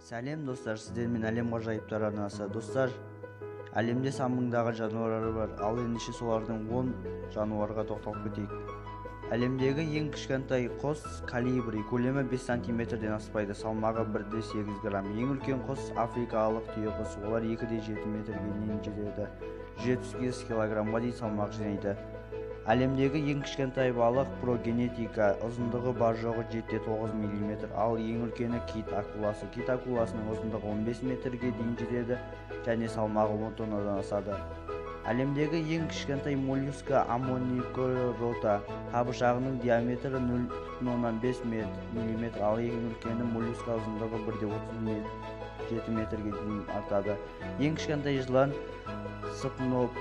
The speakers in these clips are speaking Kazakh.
Сәлем достар, сіздермен әлем ғажайыптар арнасы. Достар, әлемде сан мыңдаған жануарлар бар, ал ендеше солардың 10 жануарға тоқталып кетейік. Әлемдегі ең кішкентай құс калибри, көлемі 5 сантиметрден аспайды, салмағы 1,8 грамм. Ең үлкен құс африкалық түйеқұс, олар 2,7 метрге дейін жетеді, 175 килограммға дейін салмақ жинайды. Әлемдегі ең кішкентай балық прогенетика, ұзындығы бар жоғы 7,9 мм, ал ең үлкені кит акуласы. Кит акуласының ұзындығы 15 метрге дейін жетеді және салмағы 10 тоннадан асады. Әлемдегі ең кішкентай моллюска аммоникорота, қабыршағының диаметрі 0,5 мм, ал ең үлкені моллюска ұзындығы 1,37 метрге дейін артады. Ең кішкентай жылан сыпноп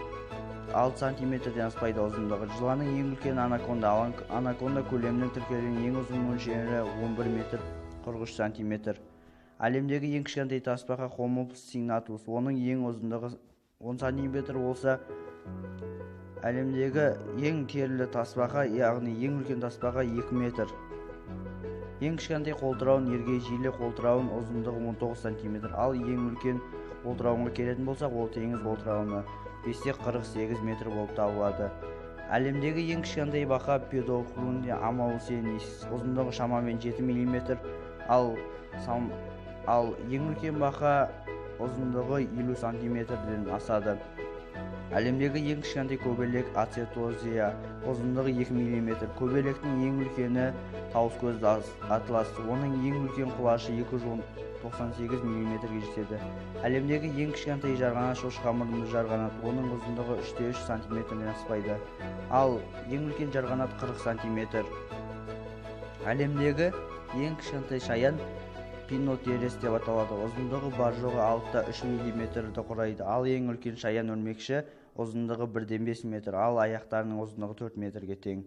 6 сантиметрден аспайды ұзындығы. Жыланның ең үлкен анаконда. Анаконда көлемінің тіркелген ең ұзын мөлшері 11 метр 43 сантиметр. Әлемдегі ең кішкентай тасбақа Homo signatus. Оның ең ұзындығы 10 сантиметр болса, әлемдегі ең терілі тасбақа, яғни ең үлкен тасбақа 2 метр. Ең кішкентай қолтырауын ергежейлі қолтырауын ұзындығы 19 сантиметр. Ал ең үлкен қолтырауынға келетін болсақ, ол теңіз қолтырауыны 5-48 метр болып табылады. Әлемдегі ең кішкентай бақа Pedocluna amaucenis, ұзындығы шамамен 7 мм, ал ең үлкен бақа ұзындығы 50 сантиметрден асады. Әлемдегі ең кішкентай көбелек Acetosea, ұзындығы 2 мм. Көбелектің ең үлкені тауызкөзді атлас, оның ең үлкен құлашы 298 мм-ге жетеді. Әлемдегі ең кішкентай жарғанат шошқа мұрынды жарғанат, оның ұзындығы 3,3 см-ден аспайды, ал ең үлкен жарғанат 40 см. Әлемдегі ең кішкентай шаян Пинотерес деп аталады, ұзындығы бар жоғы 6,3 мм-ді құрайды, ал ең үлкен шаян өрмекші ұзындығы 1,5 метр, ал аяқтарының ұзындығы 4 метрге тең.